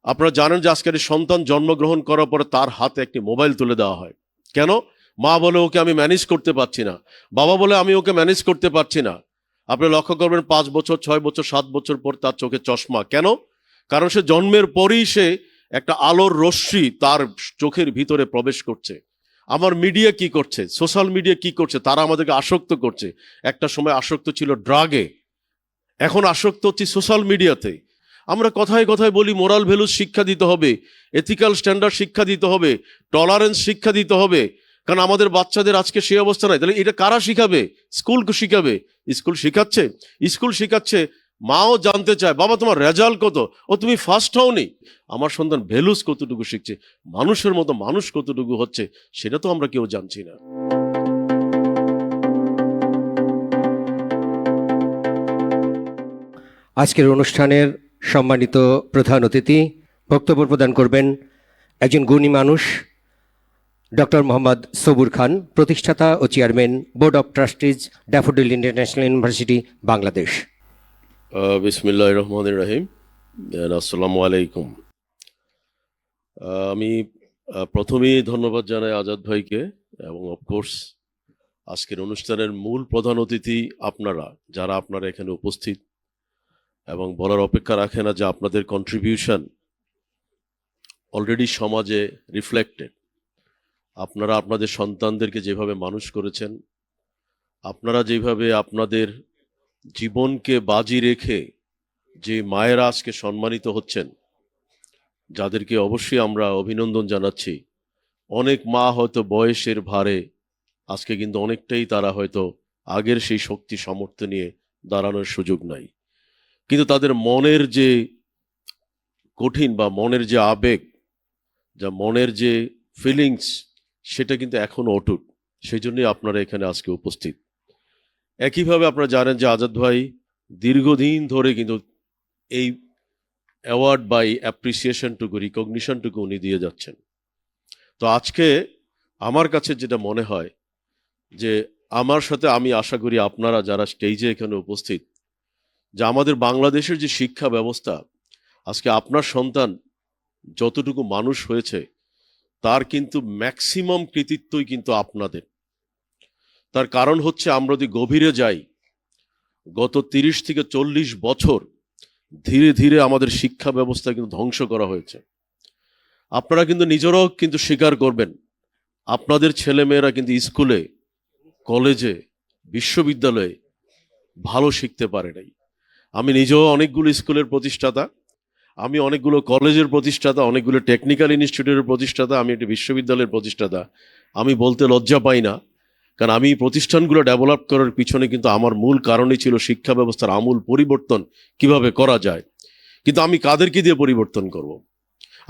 আপনারা জানেন যে আজকের এই সন্তান জন্মগ্রহণ করার পরে তার হাতে একটি মোবাইল তুলে দেওয়া হয়। কেন? মা বলে ওকে আমি ম্যানেজ করতে পারছি না, বাবা বলে আমি ওকে ম্যানেজ করতে পারছি না। আপনি লক্ষ্য করবেন 5 বছর, 6 বছর, 7 বছর পর তার চোখে চশমা। কেন? কারণ সে জন্মের পরেই সে একটা আলোর রশ্মি তার চোখের ভিতরে প্রবেশ করছে। আমার মিডিয়া কি করছে, সোশ্যাল মিডিয়া কি করছে, তারা আমাদেরকে আসক্ত করছে। একটা সময় আসক্ত ছিল ড্রাগে, এখন আসক্ত হচ্ছে সোশ্যাল মিডিয়াতে। আমরা কথায় কথায় বলি মোরাল ভ্যালুস শিক্ষা দিতে হবে, এথিক্যাল স্ট্যান্ডার্ড শিক্ষা দিতে হবে, টলারেন্স শিক্ষা দিতে হবে। কারণ আমাদের বাচ্চাদের আজকে সেই অবস্থা নাই। তাহলে এটা কারা শিখাবে? স্কুল শিখাবে। স্কুল শিখাচ্ছে, স্কুল শিখাচ্ছে। মাও জানতে চায় বাবা তোমার রেজাল্ট কত, ও তুমি ফার্স্ট হওনি। আমার সন্তান ভ্যালুস কতটুকু শিখছে, মানুষের মতো মানুষ কতটুকু হচ্ছে, সেটা তো আমরা কেউ জানছি না। আজকের অনুষ্ঠানের সম্মানিত প্রধান অতিথি বক্তব্য প্রদান করবেন একজন গুণী মানুষ, ডক্টর মোহাম্মদ সবুর খান, প্রতিষ্ঠাতা ও chairman, board of trustees, Daffodil International University, Bangladesh. বিসমিল্লাহির রহমানির রহিম। আসসালামু আলাইকুম। আমি প্রথমেই ধন্যবাদ জানাই আজাদ ভাইকে, এবং অফকোর্স আজকের অনুষ্ঠানের মূল প্রধান অতিথি আপনারা, যারা আপনারা এখানে উপস্থিত এবং বলার অপেক্ষা রাখে না যে আপনাদের কন্ট্রিবিউশন অলরেডি সমাজে রিফ্লেক্টেড। আপনারা আপনাদের সন্তানদেরকে যেভাবে মানুষ করেছেন, আপনারা যেভাবে আপনাদের জীবনকে বাজি রেখে যে মায়েরা আজকে সম্মানিত হচ্ছেন, যাদেরকে অবশ্যই আমরা অভিনন্দন জানাচ্ছি। অনেক মা হয়তো বয়সের ভারে আজকে কিন্তু অনেকটাই তারা হয়তো আগের সেই শক্তি সামর্থ্য নিয়ে দাঁড়ানোর সুযোগ নাই, কিন্তু তাদের মনের যে কঠিন বা মনের যে আবেগ, যা মনের যে ফিলিংস, সেটা কিন্তু এখনো অটুট। সেই জন্যই আপনারা এখানে আজকে উপস্থিত। একইভাবে আপনারা জানেন যে আজাদ ভাই দীর্ঘদিন ধরে কিন্তু এই অ্যাওয়ার্ড বা এই অ্যাপ্রিসিয়েশনটুকু, রিকগনিশনটুকু উনি দিয়ে যাচ্ছেন। তো আজকে আমার কাছে যেটা মনে হয় যে আমার সাথে আমি আশা করি আপনারা যারা স্টেজে এখানে উপস্থিত, যে আমাদের বাংলাদেশের যে শিক্ষা ব্যবস্থা, আজকে আপনার সন্তান যতটুকু মানুষ হয়েছে তার কিন্তু ম্যাক্সিমাম কৃতিত্বই কিন্তু আপনাদের। তার কারণ হচ্ছে আমরা যদি গভীরে যাই, গত 30 থেকে 40 বছর ধীরে ধীরে আমাদের শিক্ষা ব্যবস্থা কিন্তু ধ্বংস করা হয়েছে। আপনারা কিন্তু নিজেরাও কিন্তু স্বীকার করবেন, আপনাদের ছেলেমেয়েরা কিন্তু স্কুলে, কলেজে, বিশ্ববিদ্যালয়ে ভালো শিখতে পারে নাই। আমি নিজেও অনেকগুলো স্কুলের প্রতিষ্ঠাতা, আমি অনেকগুলো কলেজের প্রতিষ্ঠাতা, অনেকগুলো টেকনিক্যাল ইনস্টিটিউটের প্রতিষ্ঠাতা, আমি একটি বিশ্ববিদ্যালয়ের প্রতিষ্ঠাতা। আমি বলতে লজ্জা পাই না, কারণ আমি প্রতিষ্ঠানগুলো ডেভেলপ করার পিছনে কিন্তু আমার মূল কারণই ছিল শিক্ষা ব্যবস্থার আমূল পরিবর্তন কিভাবে করা যায়। কিন্তু আমি কাদেরকে দিয়ে পরিবর্তন করব?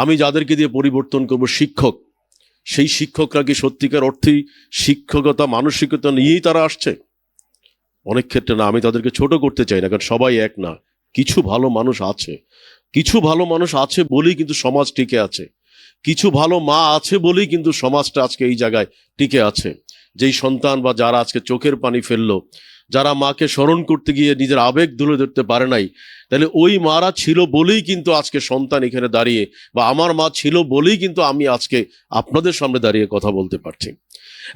আমি যাদেরকে দিয়ে পরিবর্তন করব, শিক্ষক, সেই শিক্ষকরা কি সত্যিকার অর্থেই শিক্ষকতা মানসিকতা নিয়েই তারা আসছে? অনেক ক্ষেত্রে না। আমি তাদেরকে ছোট করতে চাই না, কারণ সবাই এক না। কিছু ভালো মানুষ আছে, কিছু ভালো মানুষ আছে বলেই কিন্তু সমাজ টিকে আছে, কিছু ভালো মা আছে বলেই কিন্তু সমাজটা আজকে এই জায়গায় টিকে আছে। যেই সন্তান বা যারা আজকে চোখের পানি ফেললো, যারা মাকে স্মরণ করতে গিয়ে নিজের আবেগ তুলে ধরতে পারে নাই, তাহলে ওই মারা ছিল বলেই কিন্তু আজকে সন্তান এখানে দাঁড়িয়ে, বা আমার মা ছিল বলেই কিন্তু আমি আজকে আপনাদের সামনে দাঁড়িয়ে কথা বলতে পারছি।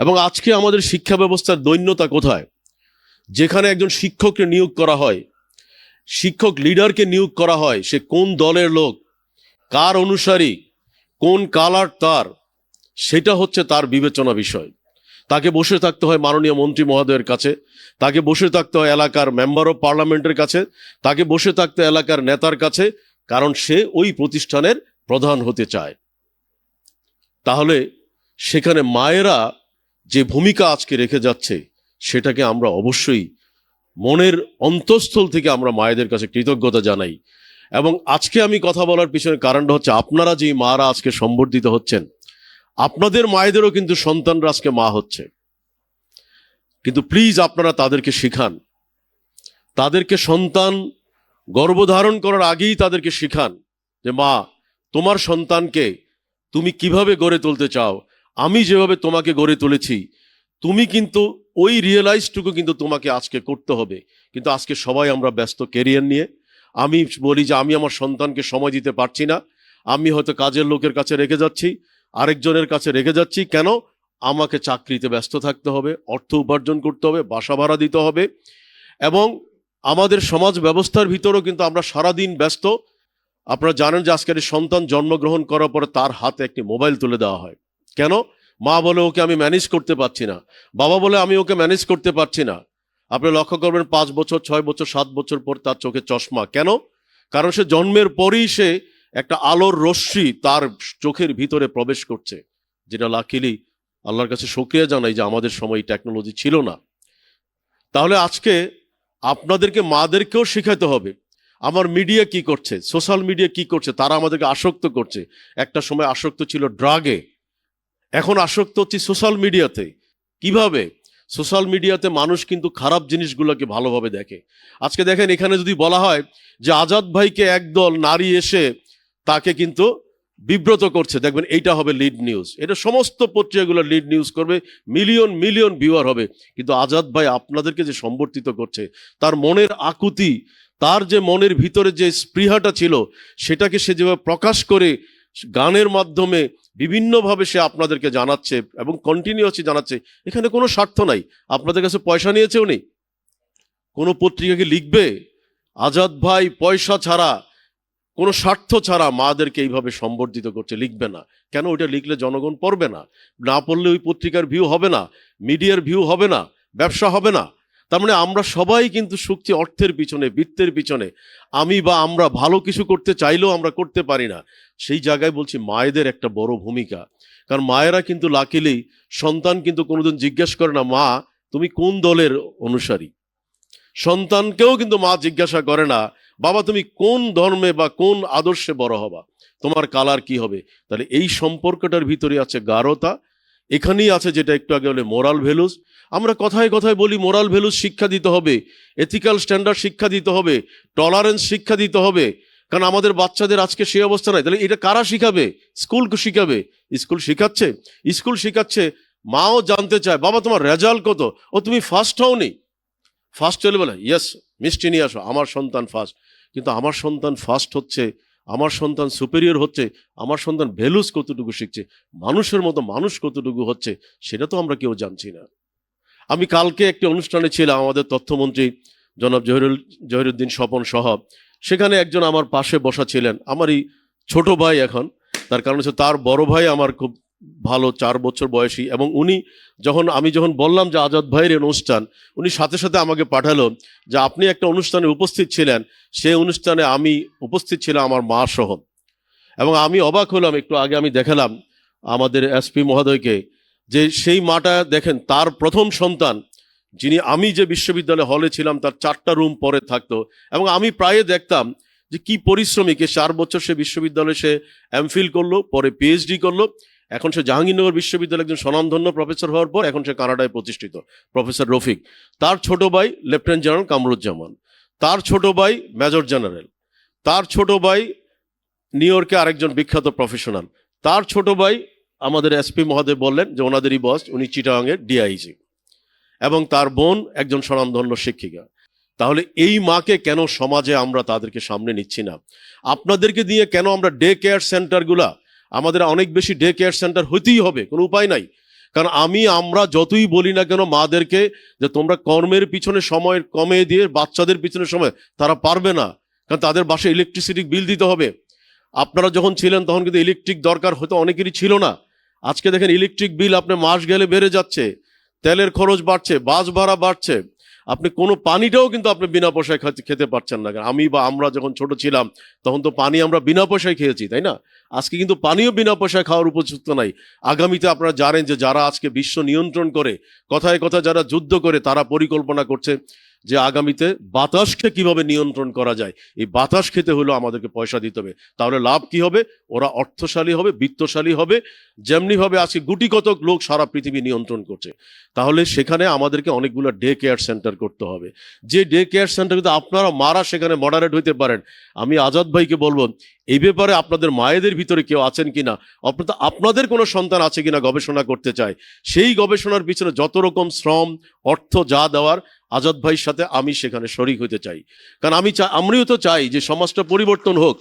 এবং আজকে আমাদের শিক্ষা ব্যবস্থার দৈন্যতা কোথায়? যেখানে একজন শিক্ষককে নিয়োগ করা হয়, শিক্ষক লিডারকে নিয়োগ করা হয়, সে কোন দলের লোক, কার অনুসারী, কোন কালার তার, সেটা হচ্ছে তার বিবেচনা বিষয়। তাকে বসে থাকতে হয় মাননীয় মন্ত্রী মহোদয়ের কাছে, তাকে বসে থাকতে হয় এলাকার মেম্বার অফ পার্লামেন্টের কাছে, তাকে বসে থাকতে এলাকার নেতার কাছে, কারণ সে ওই প্রতিষ্ঠানের প্রধান হতে চায়। তাহলে সেখানে মায়েরা যে ভূমিকা আজকে রেখে যাচ্ছে, সেটাকে আমরা অবশ্যই মনের অন্তঃস্থল থেকে আমরা মায়েদের কাছে কৃতজ্ঞতা জানাই। এবং আজকে আমি কথা বলার পিছনে কারণটা হচ্ছে, আপনারা যে মারা আজকে সম্বর্ধিত হচ্ছেন, আপনাদের মায়েদেরও কিন্তু সন্তানরা আজকে মা হচ্ছে। কিন্তু প্লিজ আপনারা তাদেরকে শিখান, তাদেরকে সন্তান গর্ভধারণ করার আগেই তাদেরকে শিখান যে মা, তোমার সন্তানকে তুমি কিভাবে গড়ে তুলতে চাও, আমি যেভাবে তোমাকে গড়ে তুলেছি, তুমি কিন্তু ওই রিয়েলাইজটুকু কিন্তু তোমাকে আজকে করতে হবে। কিন্তু আজকে সবাই আমরা ব্যস্ত ক্যারিয়ার নিয়ে। আমি বলি যে আমি আমার সন্তানকে সময় দিতে পারছি না, আমি হয়তো কাজের লোকের কাছে রেখে যাচ্ছি, আরেকজনের কাছে রেখে যাচ্ছি। কেন? আমাকে চাকরিতে ব্যস্ত থাকতে হবে, অর্থ উপার্জন করতে হবে, বাসা ভাড়া দিতে হবে। এবং আমাদের সমাজ ব্যবস্থার ভিতরেও কিন্তু আমরা সারাদিন ব্যস্ত। আপনারা জানেন যে আজকের এই সন্তান জন্মগ্রহণ করার পরে তার হাতে একটি মোবাইল তুলে দেওয়া হয়। কেন? মা বলে ওকে আমি ম্যানেজ করতে পারছি না, বাবা বলে আমি ওকে ম্যানেজ করতে পারছি না। আপনি লক্ষ্য করবেন 5 বছর, 6 বছর, 7 বছর পর তার চোখে চশমা। কেন? কারণ সে জন্মের পরেই সে একটা আলোর রশ্মি তার চোখের ভিতরে প্রবেশ করছে, যেটা লাকিলি আল্লাহর কাছে শুকরিয়া জানাই যে আমাদের সময় টেকনোলজি ছিল না। তাহলে আজকে আপনাদেরকে মাদেরকেও শেখাতে হবে আমার মিডিয়া কি করছে, সোশ্যাল মিডিয়া কি করছে, তারা আমাদেরকে আসক্ত করছে। একটা সময় আসক্ত ছিল ড্রাগে, এখন আসক্ত হচ্ছে সোশ্যাল মিডিয়াতে। কিভাবে? সোশ্যাল মিডিয়াতে মানুষ কিন্তু খারাপ জিনিসগুলোকে ভালোভাবে দেখে। আজকে দেখেন, এখানে যদি বলা হয় যে আজাদ ভাইকে একদল নারী এসে তাকে কিন্তু বিব্রত করছে, দেখবেন এইটা হবে লিড নিউজ। এটা সমস্ত পত্রিকাগুলো লিড নিউজ করবে, মিলিয়ন মিলিয়ন ভিউয়ার হবে। কিন্তু আজাদ ভাই আপনাদেরকে যে সম্বর্ধিত করছে, তার মনের আকুতি, তার যে মনের ভিতরে যে স্পৃহাটা ছিল, সেটাকে সে যেভাবে প্রকাশ করে গানের মাধ্যমে বিভিন্নভাবে সে আপনাদেরকে জানাচ্ছে এবং কন্টিনিউয়াসলি জানাচ্ছে। এখানে কোনো স্বার্থ নাই। আপনাদের কাছে পয়সা নিয়েছে উনি? কোনো পত্রিকাকে লিখবে? আজাদ ভাই পয়সা ছাড়া, কোনো স্বার্থ ছাড়া মাদেরকে এইভাবে সম্বর্ধিত করছে, লিখবে না। কেন? ওইটা লিখলে জনগণ পড়বে না, না পড়লে ওই পত্রিকার ভিউ হবে না, মিডিয়ার ভিউ হবে না, ব্যবসা হবে না। তার মানে আমরা সবাই কিন্তু শুকছি অর্থের পিছনে, বৃত্তের পিছনে। আমি বা আমরা ভালো কিছু করতে চাইলেও আমরা করতে পারি না। সেই জায়গায় বলছি মায়েদের একটা বড় ভূমিকা। কারণ মায়েরা কিন্তু লাকিলি, সন্তান কিন্তু কোনোদিন জিজ্ঞেস করে না মা তুমি কোন দলের অনুসারী। সন্তানকেও কিন্তু মা জিজ্ঞাসা করে না বাবা তুমি কোন ধর্মে বা কোন আদর্শে বড় হবা, তোমার কালার কি হবে। তাহলে এই সম্পর্কটার ভিতরে আছে গাঢ়তা, এখানেই আছে যেটা একটু আগে বলে মোরাল ভ্যালুস। আমরা কথায় কথায় বলি মোরাল ভ্যালুস শিক্ষা দিতে হবে, এথিক্যাল স্ট্যান্ডার্ড শিক্ষা দিতে হবে, টলারেন্স শিক্ষা দিতে হবে। কারণ আমাদের বাচ্চাদের আজকে সেই অবস্থা নাই। তাহলে এটা কারা শিখাবে? স্কুল শিখাবে। স্কুল শিখাচ্ছে? স্কুল শিখাচ্ছে, মাও জানতে চায় বাবা তোমার রেজাল্ট কত, ও তুমি ফার্স্ট হওনি। ফার্স্ট হলে বলে ইয়েস মিষ্টি নিয়ে আসো, আমার সন্তান ফার্স্ট। কিন্তু আমার সন্তান ফার্স্ট হচ্ছে, আমার সন্তান সুপেরিয়র হচ্ছে, আমার সন্তান ভ্যালুস কতটুকু শিখছে, মানুষের মতো মানুষ কতটুকু হচ্ছে, সেটা তো আমরা কেউ জানছি না। আমি কালকে একটি অনুষ্ঠানে ছিলাম, আমাদের তথ্যমন্ত্রী জনাব জহিরুদ্দিন স্বপন সহ। সেখানে একজন আমার পাশে বসা ছিলেন, আমারই ছোট ভাই এখন। তার কারণ হচ্ছে তার বড় ভাই আমার খুব ভালো, 4 বছর বয়সী। এবং উনি আমি যখন বললাম যে আজাদ ভাইয়ের অনুষ্ঠান, উনি সাথে সাথে আমাকে পাঠালো যে আপনি একটা অনুষ্ঠানে উপস্থিত ছিলেন, সেই অনুষ্ঠানে আমি উপস্থিত ছিলাম আমার মা সহ। এবং আমি অবাক হলাম, একটু আগে আমি দেখালাম আমাদের এসপি মহোদয়কে, যে সেই মাটা দেখেন তার প্রথম সন্তান, যিনি আমি যে বিশ্ববিদ্যালয় হলে ছিলাম তার 4টা রুম পরে থাকতো। এবং আমি প্রায় দেখতাম যে কি পরিশ্রমিক, 4 বছর সে বিশ্ববিদ্যালয়ে সে এমফিল করলো, পরে পিএইচডি করলো। এখন সে জাহাঙ্গীরনগর বিশ্ববিদ্যালয়ে একজন স্বনামধন্য প্রফেসর হওয়ার পর এখন সে কানাডায় প্রতিষ্ঠিত প্রফেসর রফিক। তার ছোট ভাই লেফটেন্যান্ট জেনারেল কামরুজ্জামান, তার ছোট ভাই মেজর জেনারেল, তার ছোট ভাই নিউ ইয়র্কে আরেকজন বিখ্যাত প্রফেশনাল, তার ছোট ভাই আমাদের এসপি মহোদয় বললেন যে ওনাদেরই বস, উনি চিটাগাংয়ের ডিআইজি, এবং তার বোন একজন স্বনামধন্য শিক্ষিকা। তাহলে এই মাকে কেন সমাজে আমরা তাদেরকে সামনে নিচ্ছি না? আপনাদেরকে দিয়ে কেন আমরা ডে কেয়ার সেন্টারগুলা, আমাদের অনেক বেশি ডে কেয়ার সেন্টার হইতেই হবে, কোনো উপায় নাই। কারণ আমরা যতই বলি না কেন মাদেরকে যে তোমরা কর্মের পিছনে সময় কমে দিয়ে বাচ্চাদের পিছনে সময়, তারা পারবে না। কারণ তাদের বাসায় ইলেকট্রিসিটি বিল দিতে হবে। আপনারা যখন ছিলেন তখন কিন্তু ইলেকট্রিক দরকার হয়তো অনেকেরই ছিল না। আজকে দেখেন ইলেকট্রিক বিল আপনার মাস গেলে বেড়ে যাচ্ছে, তেলের খরচ বাড়ছে, বাস ভাড়া বাড়ছে। আপনি কোনো পানিটাও কিন্তু আপনি বিনা পয়সায় খেতে পারছেন না। আমরা যখন ছোট ছিলাম তখন তো পানি আমরা বিনা পয়সায় খেয়েছি, তাই না? আজকে কিন্তু পানিও বিনা পয়সায় খাওয়ার উপযুক্ত নাই। আগামীতে আপনারা জানেন যে যারা আজকে বিশ্ব নিয়ন্ত্রণ করে, কথায় কথা যারা যুদ্ধ করে, তারা পরিকল্পনা করছে যে আগামীতে বাতাসকে কিভাবে নিয়ন্ত্রণ করা যায়। এই বাতাস খেতে হলেও আমাদেরকে পয়সা দিতে হবে। তাহলে লাভ কি হবে? ওরা অর্থশালী হবে, বিত্তশালী হবে। যেমনিভাবে আজকে গুটি কতক লোক সারা পৃথিবী নিয়ন্ত্রণ করছে। তাহলে সেখানে আমাদেরকে অনেকগুলো ডে কেয়ার সেন্টার করতে হবে। যে ডে কেয়ার সেন্টার কিন্তু আপনারা মারা সেখানে মডারেট হইতে পারেন। আমি আজাদ ভাইকে বলবো এই ব্যাপারে আপনাদের মায়েদের ভিতরে কেউ আছেন কিনা, আপনাদের কোনো সন্তান আছে কিনা গবেষণা করতে চায়। সেই গবেষণার পিছনে যত রকম শ্রম অর্থ যা দেওয়ার, আজাদ ভাইয়ের সাথে আমি সেখানে শরিক হতে চাই। কারণ আমিও তো চাই যে সমাজটা পরিবর্তন হোক।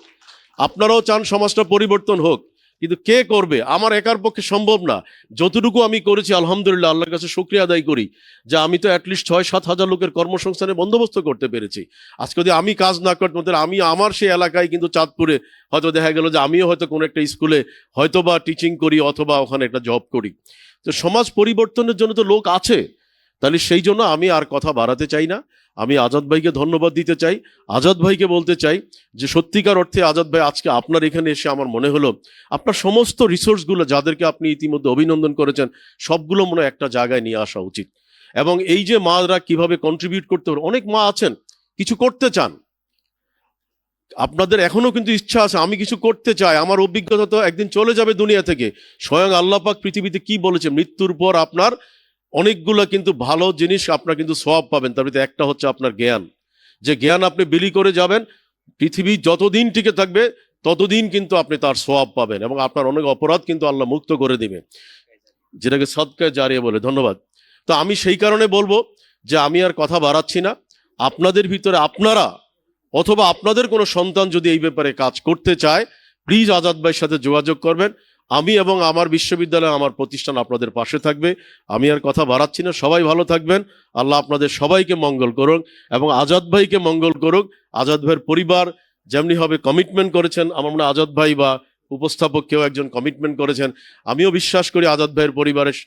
আপনারাও চান সমাজটা পরিবর্তন হোক, কিন্তু কে করবে? আমার একার পক্ষে সম্ভব না। যতটুকু আমি করেছি আলহামদুলিল্লাহ, আল্লাহর কাছে শুকরিয়া আদায় করি যে আমি তো অ্যাটলিস্ট 6-7 হাজার লোকের কর্মসংস্থানের বন্দোবস্ত করতে পেরেছি। আজকে যদি আমি কাজ না করতে, আমি আমার সেই এলাকায় কিন্তু চাঁদপুরে হয়তো দেখা গেল যে আমিও হয়তো কোনো একটা স্কুলে হয়তো বা টিচিং করি অথবা ওখানে একটা জব করি। তো সমাজ পরিবর্তনের জন্য তো লোক আছে। তাহলে সেই জন্য আমি আর কথা বাড়াতে চাই না। আমি আজাদ ভাইকে ধন্যবাদ দিতে চাই। আজাদ ভাইকে বলতে চাই যে সত্যিকার অর্থে আজাদ ভাই, আজকে আপনার এখানে এসে আমার মনে হলো আপনার সমস্ত রিসোর্সগুলো যাদেরকে আপনি ইতিমধ্যে অভিনন্দন করেছেন সবগুলো মনে হয় একটা জায়গায় নিয়ে আসা উচিত। এবং এই যে মারা কিভাবে কন্ট্রিবিউট করতে পারে, অনেক মা আছেন কিছু করতে চান, আপনাদের এখনো কিন্তু ইচ্ছা আছে আমি কিছু করতে চাই, আমার অভিজ্ঞতা তো একদিন চলে যাবে দুনিয়া থেকে। স্বয়ং আল্লাহ পাক পৃথিবীতে কি বলেছে, মৃত্যুর পর আপনার অনেকগুলো কিন্তু ভালো জিনিস আপনার কিন্তু সওয়াব পাবেন। তার ভিতরে একটা হচ্ছে আপনার জ্ঞান। যে জ্ঞান আপনি বিলি করে যাবেন, পৃথিবী যতদিন টিকে থাকবে ততদিন কিন্তু আপনি তার সওয়াব পাবেন এবং আপনার অনেক অপরাধ কিন্তু আল্লাহ মুক্ত করে দিবে, যেটাকে সদকায়ে জারিয়া বলে। ধন্যবাদ। তো আমি সেই কারণে বলবো যে আমি আর কথা বাড়াচ্ছি না। আপনাদের ভিতরে আপনারা অথবা আপনাদের কোনো সন্তান যদি এই ব্যাপারে কাজ করতে চায়, প্লিজ আজাদ ভাইয়ের সাথে যোগাযোগ করবেন। আমি এবং আমার বিশ্ববিদ্যালয়, আমার প্রতিষ্ঠান আপনাদের পাশে থাকবে। আমি আর কথা বাড়াচ্ছি না, সবাই ভালো থাকবেন। আল্লাহ আপনাদের সবাইকে মঙ্গল করুক এবং আজাদ ভাইকে মঙ্গল করুক। আজাদ ভাইয়ের পরিবার যেমনি হবে কমিটমেন্ট করেছেন, আমার মনে হয় আজাদ ভাই বা উপস্থাপক কেউ একজন কমিটমেন্ট করেছেন। আমিও বিশ্বাস করি আজাদ ভাইয়ের পরিবারের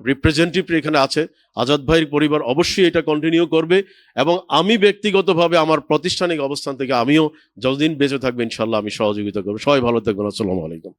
রিপ্রেজেন্টেটিভ এখানে আছে, আজাদ ভাইয়ের পরিবার অবশ্যই এটা কন্টিনিউ করবে এবং আমি ব্যক্তিগতভাবে আমার প্রাতিষ্ঠানিক অবস্থান থেকে আমিও যতদিন বেঁচে থাকবে ইনশাল্লাহ আমি সহযোগিতা করবো। সবাই ভালো থাকবেন। আসসালামু আলাইকুম।